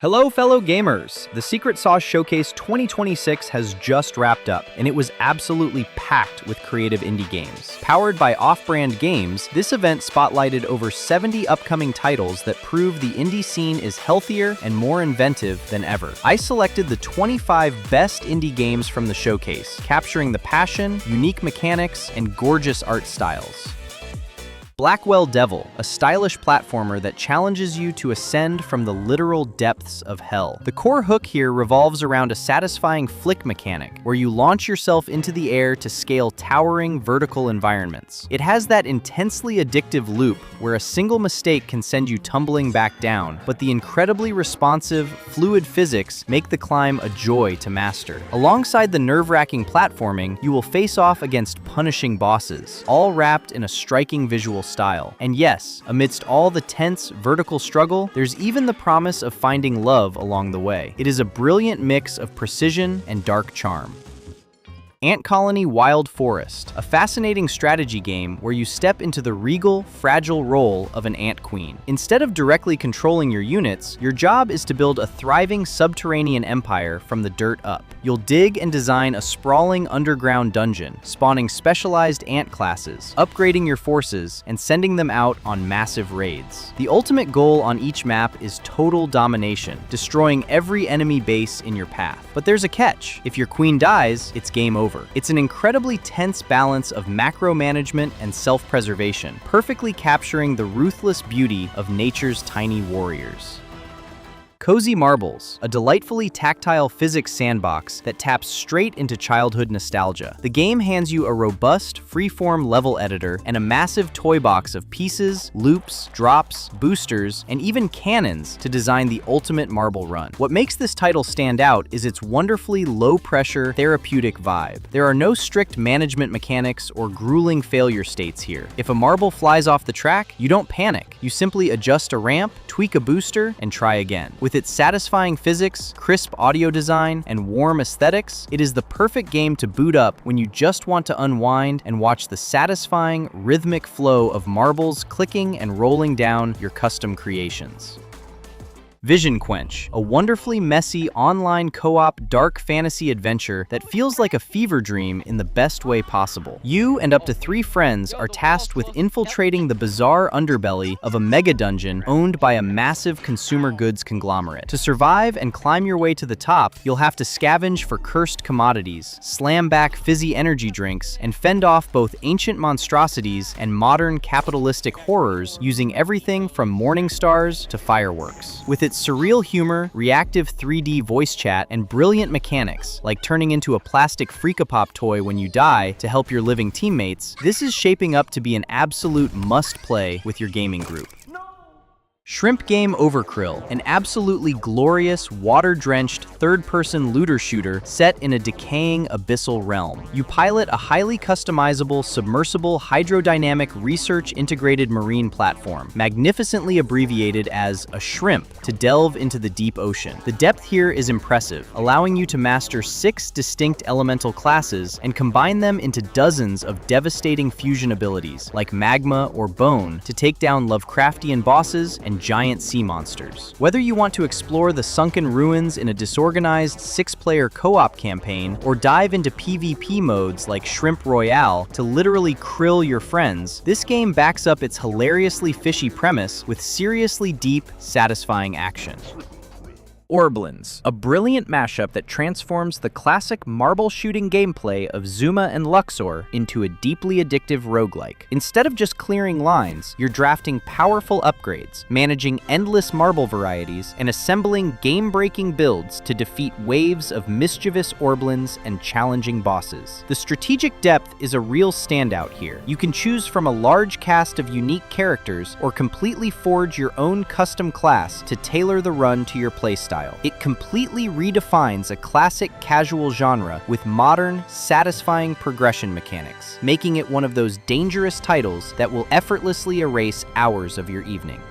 Hello fellow gamers! The Secret Sauce Showcase 2026 has just wrapped up, and it was absolutely packed with creative indie games. Powered by off-brand games, this event spotlighted over 70 upcoming titles that prove the indie scene is healthier and more inventive than ever. I selected the 25 best indie games from the showcase, capturing the passion, unique mechanics, and gorgeous art styles. Blackwell Devil, a stylish platformer that challenges you to ascend from the literal depths of hell. The core hook here revolves around a satisfying flick mechanic, where you launch yourself into the air to scale towering vertical environments. It has that intensely addictive loop where a single mistake can send you tumbling back down, but the incredibly responsive, fluid physics make the climb a joy to master. Alongside the nerve-wracking platforming, you will face off against punishing bosses, all wrapped in a striking visual style. And yes, amidst all the tense, vertical struggle, there's even the promise of finding love along the way. It is a brilliant mix of precision and dark charm. Ant Colony Wild Forest, a fascinating strategy game where you step into the regal, fragile role of an ant queen. Instead of directly controlling your units, your job is to build a thriving subterranean empire from the dirt up. You'll dig and design a sprawling underground dungeon, spawning specialized ant classes, upgrading your forces, and sending them out on massive raids. The ultimate goal on each map is total domination, destroying every enemy base in your path. But there's a catch. If your queen dies, it's game over. It's an incredibly tense balance of macro management and self-preservation, perfectly capturing the ruthless beauty of nature's tiny warriors. Cozy Marbles, a delightfully tactile physics sandbox that taps straight into childhood nostalgia. The game hands you a robust, free-form level editor and a massive toy box of pieces, loops, drops, boosters, and even cannons to design the ultimate marble run. What makes this title stand out is its wonderfully low-pressure, therapeutic vibe. There are no strict management mechanics or grueling failure states here. If a marble flies off the track, you don't panic. You simply adjust a ramp, tweak a booster, and try again. With its satisfying physics, crisp audio design, and warm aesthetics, it is the perfect game to boot up when you just want to unwind and watch the satisfying, rhythmic flow of marbles clicking and rolling down your custom creations. Vision Quench, a wonderfully messy online co-op dark fantasy adventure that feels like a fever dream in the best way possible. You and up to 3 friends are tasked with infiltrating the bizarre underbelly of a mega dungeon owned by a massive consumer goods conglomerate. To survive and climb your way to the top, you'll have to scavenge for cursed commodities, slam back fizzy energy drinks, and fend off both ancient monstrosities and modern capitalistic horrors using everything from morning stars to fireworks. With its surreal humor, reactive 3D voice chat, and brilliant mechanics, like turning into a plastic Freak-a-Pop toy when you die to help your living teammates, this is shaping up to be an absolute must-play with your gaming group. Shrimp Game OVERKRILL, an absolutely glorious, water-drenched, third-person looter shooter set in a decaying abyssal realm. You pilot a highly customizable, submersible, hydrodynamic research-integrated marine platform, magnificently abbreviated as a shrimp, to delve into the deep ocean. The depth here is impressive, allowing you to master 6 distinct elemental classes and combine them into dozens of devastating fusion abilities, like magma or bone, to take down Lovecraftian bosses and giant sea monsters. Whether you want to explore the sunken ruins in a disorganized 6-player co-op campaign or dive into PvP modes like Shrimp Royale to literally krill your friends, this game backs up its hilariously fishy premise with seriously deep, satisfying action. Orblins, a brilliant mashup that transforms the classic marble-shooting gameplay of Zuma and Luxor into a deeply addictive roguelike. Instead of just clearing lines, you're drafting powerful upgrades, managing endless marble varieties, and assembling game-breaking builds to defeat waves of mischievous Orblins and challenging bosses. The strategic depth is a real standout here. You can choose from a large cast of unique characters or completely forge your own custom class to tailor the run to your playstyle. It completely redefines a classic casual genre with modern, satisfying progression mechanics, making it one of those dangerous titles that will effortlessly erase hours of your evening.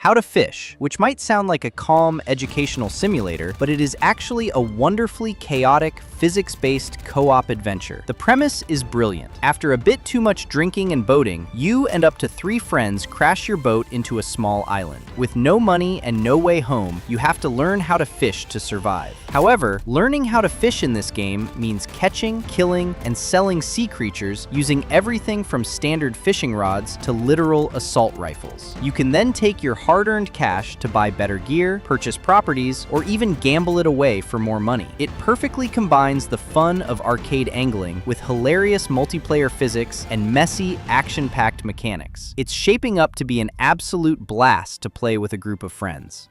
How to fish, which might sound like a calm, educational simulator, but it is actually a wonderfully chaotic, physics-based co-op adventure. The premise is brilliant. After a bit too much drinking and boating, you and up to 3 friends crash your boat into a small island. With no money and no way home, you have to learn how to fish to survive. However, learning how to fish in this game means catching, killing, and selling sea creatures using everything from standard fishing rods to literal assault rifles. You can then take your hard-earned cash to buy better gear, purchase properties, or even gamble it away for more money. It perfectly combines the fun of arcade angling with hilarious multiplayer physics and messy, action-packed mechanics. It's shaping up to be an absolute blast to play with a group of friends.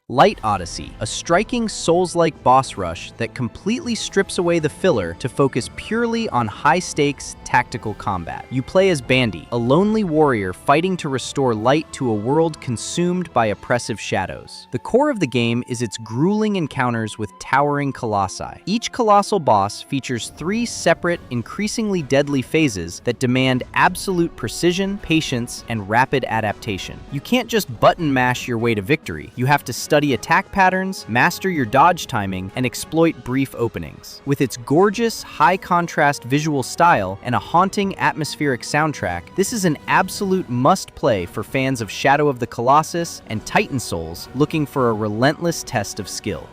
Light Odyssey, a striking Souls-like boss rush that completely strips away the filler to focus purely on high-stakes, tactical combat. You play as Bandy, a lonely warrior fighting to restore light to a world consumed by oppressive shadows. The core of the game is its grueling encounters with towering colossi. Each colossal boss features 3 separate, increasingly deadly phases that demand absolute precision, patience, and rapid adaptation. You can't just button mash your way to victory. You have to study attack patterns, master your dodge timing, and exploit brief openings. With its gorgeous, high-contrast visual style and a haunting, atmospheric soundtrack, this is an absolute must-play for fans of Shadow of the Colossus and Titan Souls looking for a relentless test of skill.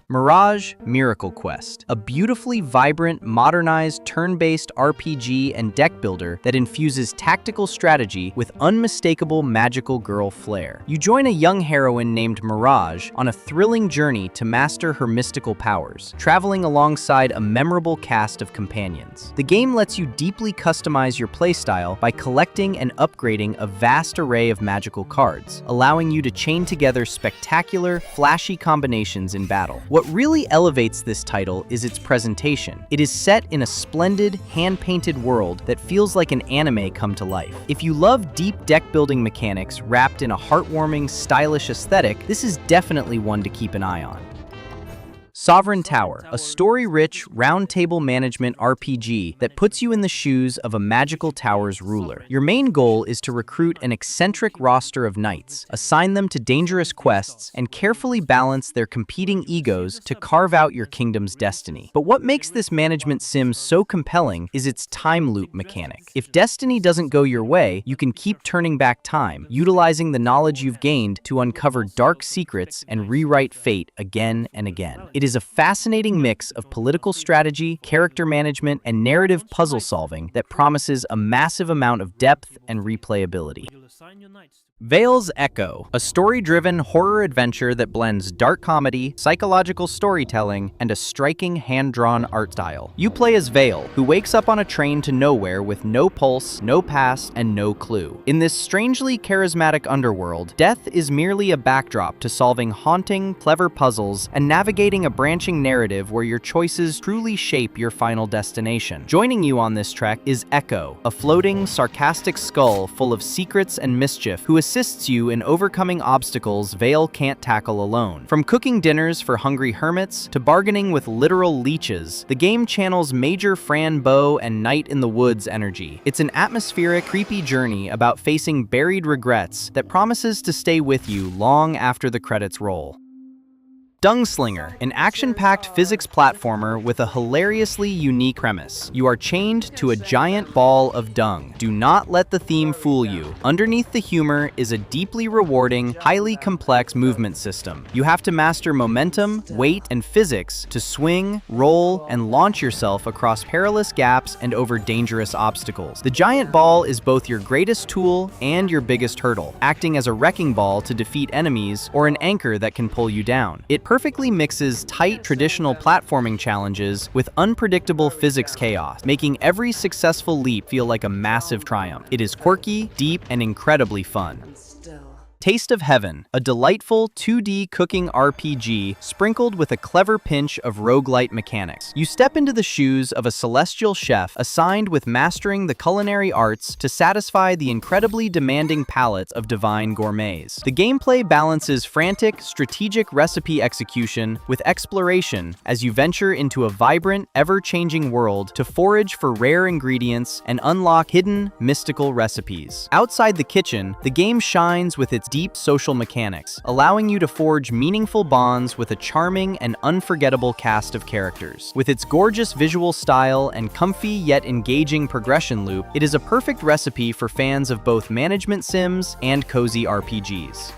Mirage Miracle Quest, a beautifully vibrant, modernized, turn-based RPG and deck builder that infuses tactical strategy with unmistakable magical girl flair. You join a young heroine named Mirage on a thrilling journey to master her mystical powers, traveling alongside a memorable cast of companions. The game lets you deeply customize your playstyle by collecting and upgrading a vast array of magical cards, allowing you to chain together spectacular, flashy combinations in battle. What really elevates this title is its presentation. It is set in a splendid, hand-painted world that feels like an anime come to life. If you love deep deck-building mechanics wrapped in a heartwarming, stylish aesthetic, this is definitely one to keep an eye on. Sovereign Tower, a story-rich, round-table management RPG that puts you in the shoes of a magical tower's ruler. Your main goal is to recruit an eccentric roster of knights, assign them to dangerous quests, and carefully balance their competing egos to carve out your kingdom's destiny. But what makes this management sim so compelling is its time loop mechanic. If destiny doesn't go your way, you can keep turning back time, utilizing the knowledge you've gained to uncover dark secrets and rewrite fate again and again. It is a fascinating mix of political strategy, character management, and narrative puzzle solving that promises a massive amount of depth and replayability. Vale's Echo, a story-driven horror adventure that blends dark comedy, psychological storytelling, and a striking hand-drawn art style. You play as Vale, who wakes up on a train to nowhere with no pulse, no past, and no clue. In this strangely charismatic underworld, death is merely a backdrop to solving haunting, clever puzzles and navigating a branching narrative where your choices truly shape your final destination. Joining you on this trek is Echo, a floating, sarcastic skull full of secrets and mischief who assists you in overcoming obstacles Vale can't tackle alone. From cooking dinners for hungry hermits to bargaining with literal leeches, the game channels Major Fran Bow and Night in the Woods energy. It's an atmospheric, creepy journey about facing buried regrets that promises to stay with you long after the credits roll. Dung Slinger, an action-packed physics platformer with a hilariously unique premise. You are chained to a giant ball of dung. Do not let the theme fool you. Underneath the humor is a deeply rewarding, highly complex movement system. You have to master momentum, weight, and physics to swing, roll, and launch yourself across perilous gaps and over dangerous obstacles. The giant ball is both your greatest tool and your biggest hurdle, acting as a wrecking ball to defeat enemies or an anchor that can pull you down. It perfectly mixes tight traditional platforming challenges with unpredictable physics chaos, making every successful leap feel like a massive triumph. It is quirky, deep, and incredibly fun. Taste of Heaven, a delightful 2D cooking RPG sprinkled with a clever pinch of roguelite mechanics. You step into the shoes of a celestial chef assigned with mastering the culinary arts to satisfy the incredibly demanding palates of divine gourmets. The gameplay balances frantic, strategic recipe execution with exploration as you venture into a vibrant, ever-changing world to forage for rare ingredients and unlock hidden, mystical recipes. Outside the kitchen, the game shines with its deep social mechanics, allowing you to forge meaningful bonds with a charming and unforgettable cast of characters. With its gorgeous visual style and comfy yet engaging progression loop, it is a perfect recipe for fans of both management sims and cozy RPGs.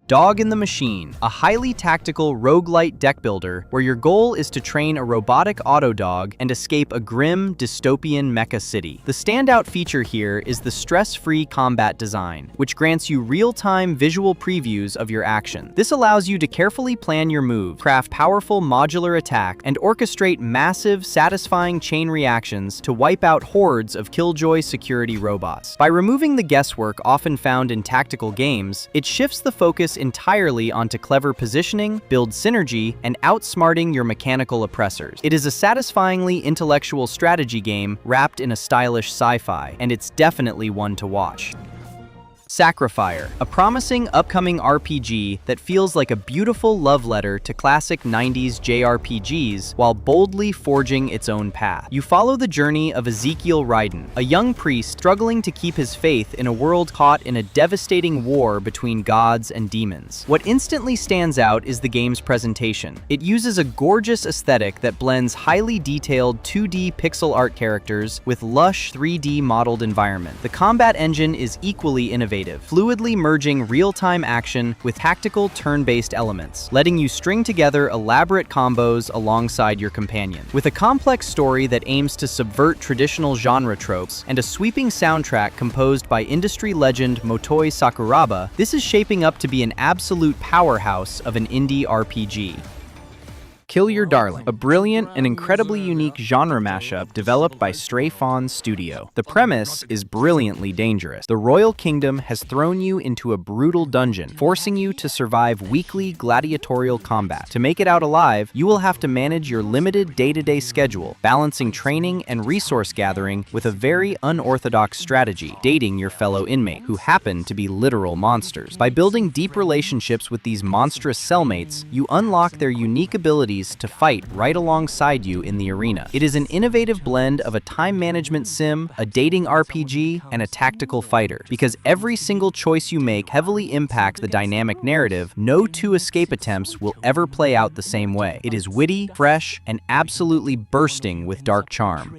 Dog in the Machine, a highly tactical roguelite deck builder where your goal is to train a robotic auto dog and escape a grim, dystopian mecha city. The standout feature here is the stress-free combat design, which grants you real-time visual previews of your action. This allows you to carefully plan your move, craft powerful modular attack, and orchestrate massive, satisfying chain reactions to wipe out hordes of killjoy security robots. By removing the guesswork often found in tactical games, it shifts the focus entirely onto clever positioning, build synergy, and outsmarting your mechanical oppressors. It is a satisfyingly intellectual strategy game wrapped in a stylish sci-fi, and it's definitely one to watch. SacriFire, a promising upcoming RPG that feels like a beautiful love letter to classic 90s JRPGs while boldly forging its own path. You follow the journey of Ezekiel Ryden, a young priest struggling to keep his faith in a world caught in a devastating war between gods and demons. What instantly stands out is the game's presentation. It uses a gorgeous aesthetic that blends highly detailed 2D pixel art characters with lush 3D modeled environment. The combat engine is equally innovative, fluidly merging real-time action with tactical turn-based elements, letting you string together elaborate combos alongside your companion. With a complex story that aims to subvert traditional genre tropes and a sweeping soundtrack composed by industry legend Motoi Sakuraba, this is shaping up to be an absolute powerhouse of an indie RPG. Kill Your Darling, a brilliant and incredibly unique genre mashup developed by Stray Fawn Studio. The premise is brilliantly dangerous. The Royal Kingdom has thrown you into a brutal dungeon, forcing you to survive weekly gladiatorial combat. To make it out alive, you will have to manage your limited day-to-day schedule, balancing training and resource gathering with a very unorthodox strategy, dating your fellow inmate, who happen to be literal monsters. By building deep relationships with these monstrous cellmates, you unlock their unique abilities to fight right alongside you in the arena. It is an innovative blend of a time management sim, a dating RPG, and a tactical fighter. Because every single choice you make heavily impacts the dynamic narrative, no two escape attempts will ever play out the same way. It is witty, fresh, and absolutely bursting with dark charm.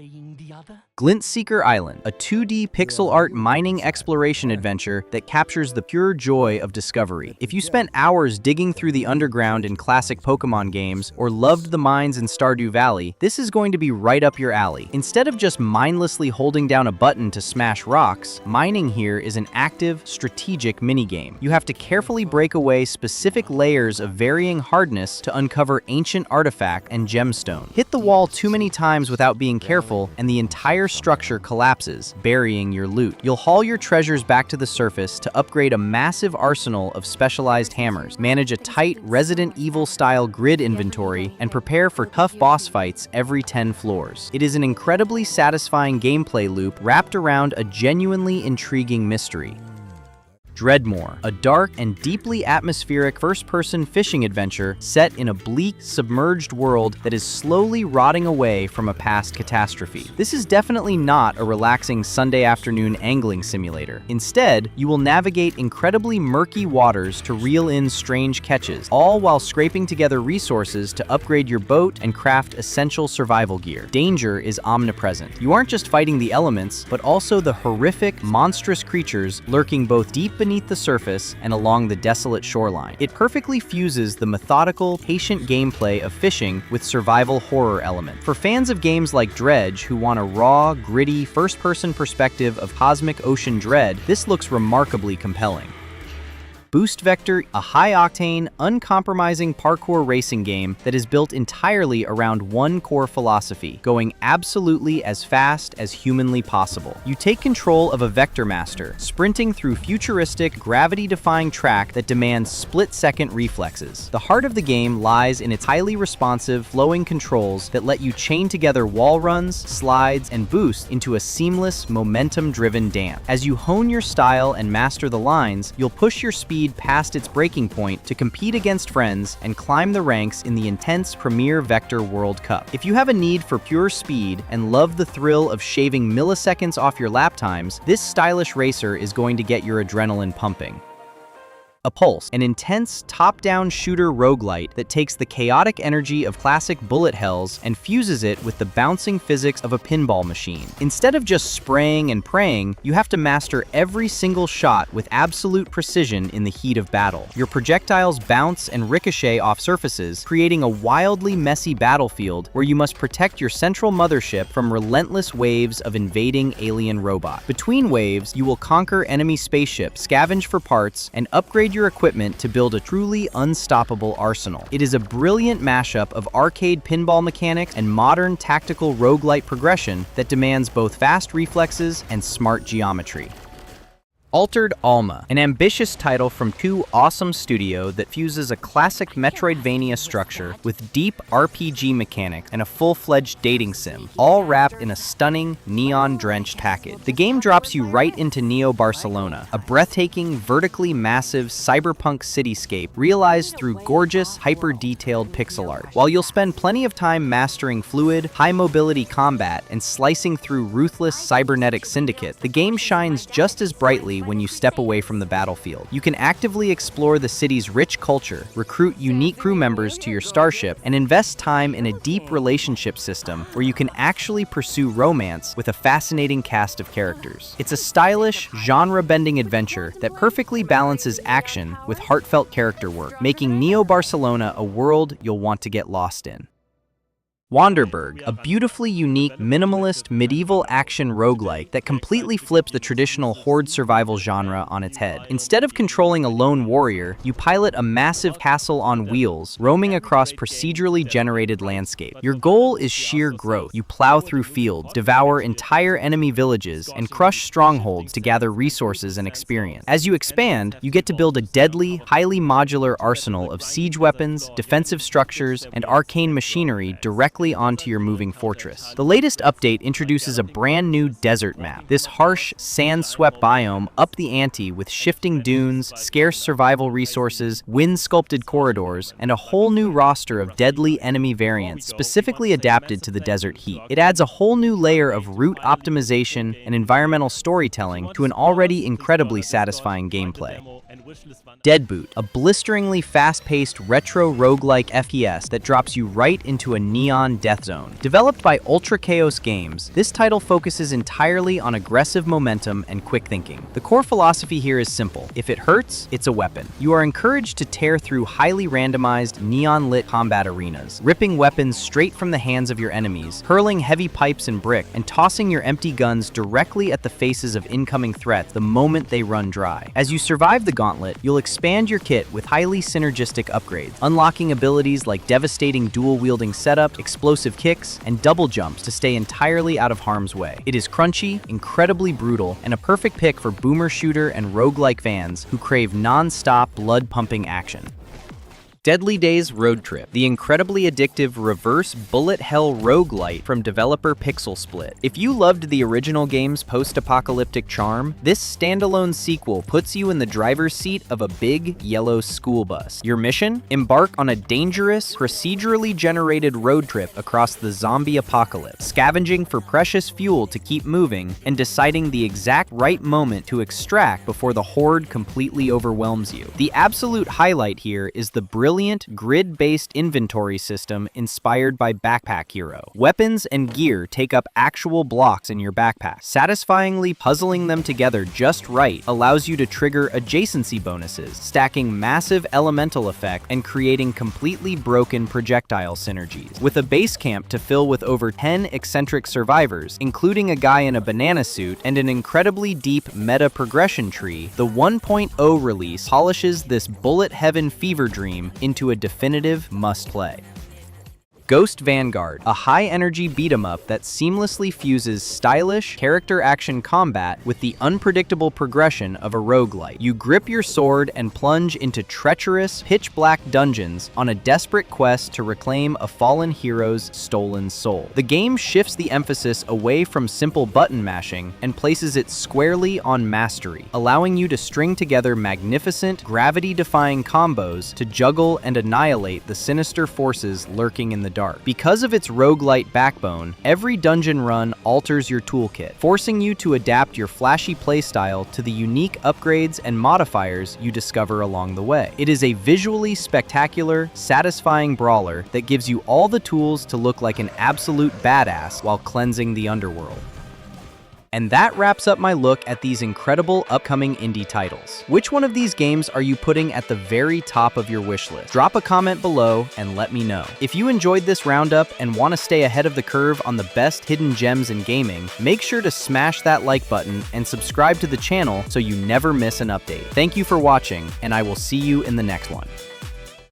Glintseeker Island, a 2D pixel art mining exploration adventure that captures the pure joy of discovery. If you spent hours digging through the underground in classic Pokemon games or loved the mines in Stardew Valley, this is going to be right up your alley. Instead of just mindlessly holding down a button to smash rocks, mining here is an active, strategic minigame. You have to carefully break away specific layers of varying hardness to uncover ancient artifact and gemstone. Hit the wall too many times without being careful, and the entire structure collapses, burying your loot. You'll haul your treasures back to the surface to upgrade a massive arsenal of specialized hammers, manage a tight Resident Evil-style grid inventory, and prepare for tough boss fights every 10 floors. It is an incredibly satisfying gameplay loop wrapped around a genuinely intriguing mystery. Dreadmoor, a dark and deeply atmospheric first-person fishing adventure set in a bleak, submerged world that is slowly rotting away from a past catastrophe. This is definitely not a relaxing Sunday afternoon angling simulator. Instead, you will navigate incredibly murky waters to reel in strange catches, all while scraping together resources to upgrade your boat and craft essential survival gear. Danger is omnipresent. You aren't just fighting the elements, but also the horrific, monstrous creatures lurking both deep beneath the surface and along the desolate shoreline. It perfectly fuses the methodical, patient gameplay of fishing with survival horror element. For fans of games like Dredge who want a raw, gritty, first-person perspective of cosmic ocean dread, this looks remarkably compelling. Boost Vector, a high-octane, uncompromising parkour racing game that is built entirely around one core philosophy, going absolutely as fast as humanly possible. You take control of a Vector Master, sprinting through futuristic, gravity-defying track that demands split-second reflexes. The heart of the game lies in its highly responsive, flowing controls that let you chain together wall runs, slides, and boosts into a seamless, momentum-driven dance. As you hone your style and master the lines, you'll push your speed past its breaking point to compete against friends and climb the ranks in the intense Premier Vector World Cup. If you have a need for pure speed and love the thrill of shaving milliseconds off your lap times, this stylish racer is going to get your adrenaline pumping. Appulse, an intense top-down shooter roguelite that takes the chaotic energy of classic bullet hells and fuses it with the bouncing physics of a pinball machine. Instead of just spraying and praying, you have to master every single shot with absolute precision in the heat of battle. Your projectiles bounce and ricochet off surfaces, creating a wildly messy battlefield where you must protect your central mothership from relentless waves of invading alien robots. Between waves, you will conquer enemy spaceships, scavenge for parts, and upgrade your equipment to build a truly unstoppable arsenal. It is a brilliant mashup of arcade pinball mechanics and modern tactical roguelite progression that demands both fast reflexes and smart geometry. Altered Alma, an ambitious title from 2 Awesome Studio that fuses a classic Metroidvania structure with deep RPG mechanics and a full-fledged dating sim, all wrapped in a stunning, neon-drenched package. The game drops you right into Neo Barcelona, a breathtaking, vertically massive cyberpunk cityscape realized through gorgeous, hyper-detailed pixel art. While you'll spend plenty of time mastering fluid, high-mobility combat and slicing through ruthless cybernetic syndicates, the game shines just as brightly when you step away from the battlefield. You can actively explore the city's rich culture, recruit unique crew members to your starship, and invest time in a deep relationship system where you can actually pursue romance with a fascinating cast of characters. It's a stylish, genre-bending adventure that perfectly balances action with heartfelt character work, making Neo Barcelona a world you'll want to get lost in. Wanderburg, a beautifully unique, minimalist, medieval action roguelike that completely flips the traditional horde survival genre on its head. Instead of controlling a lone warrior, you pilot a massive castle on wheels, roaming across procedurally generated landscape. Your goal is sheer growth. You plow through fields, devour entire enemy villages, and crush strongholds to gather resources and experience. As you expand, you get to build a deadly, highly modular arsenal of siege weapons, defensive structures, and arcane machinery directly onto your moving fortress. The latest update introduces a brand new desert map. This harsh, sand-swept biome upped the ante with shifting dunes, scarce survival resources, wind-sculpted corridors, and a whole new roster of deadly enemy variants specifically adapted to the desert heat. It adds a whole new layer of route optimization and environmental storytelling to an already incredibly satisfying gameplay. Deadboot, a blisteringly fast-paced retro roguelike FPS that drops you right into a neon death zone. Developed by Ultra Chaos Games, this title focuses entirely on aggressive momentum and quick thinking. The core philosophy here is simple. If it hurts, it's a weapon. You are encouraged to tear through highly randomized, neon-lit combat arenas, ripping weapons straight from the hands of your enemies, hurling heavy pipes and brick, and tossing your empty guns directly at the faces of incoming threats the moment they run dry. As you survive the gauntlet, you'll expand your kit with highly synergistic upgrades, unlocking abilities like devastating dual-wielding setup, explosive kicks, and double jumps to stay entirely out of harm's way. It is crunchy, incredibly brutal, and a perfect pick for boomer shooter and roguelike fans who crave non-stop, blood-pumping action. Deadly Days Roadtrip, the incredibly addictive reverse bullet hell roguelite from developer Pixel Split. If you loved the original game's post-apocalyptic charm, this standalone sequel puts you in the driver's seat of a big, yellow school bus. Your mission? Embark on a dangerous, procedurally generated road trip across the zombie apocalypse, scavenging for precious fuel to keep moving, and deciding the exact right moment to extract before the horde completely overwhelms you. The absolute highlight here is the brilliant grid-based inventory system inspired by Backpack Hero. Weapons and gear take up actual blocks in your backpack. Satisfyingly puzzling them together just right allows you to trigger adjacency bonuses, stacking massive elemental effect and creating completely broken projectile synergies. With a base camp to fill with over 10 eccentric survivors, including a guy in a banana suit, and an incredibly deep meta progression tree, the 1.0 release polishes this bullet heaven fever dream into a definitive must-play. Ghost Vanguard, a high-energy beat-em-up that seamlessly fuses stylish, character-action combat with the unpredictable progression of a roguelite. You grip your sword and plunge into treacherous, pitch-black dungeons on a desperate quest to reclaim a fallen hero's stolen soul. The game shifts the emphasis away from simple button mashing and places it squarely on mastery, allowing you to string together magnificent, gravity-defying combos to juggle and annihilate the sinister forces lurking in the dark. Because of its roguelite backbone, every dungeon run alters your toolkit, forcing you to adapt your flashy playstyle to the unique upgrades and modifiers you discover along the way. It is a visually spectacular, satisfying brawler that gives you all the tools to look like an absolute badass while cleansing the underworld. And that wraps up my look at these incredible upcoming indie titles. Which one of these games are you putting at the very top of your wishlist? Drop a comment below and let me know. If you enjoyed this roundup and want to stay ahead of the curve on the best hidden gems in gaming, make sure to smash that like button and subscribe to the channel so you never miss an update. Thank you for watching, and I will see you in the next one.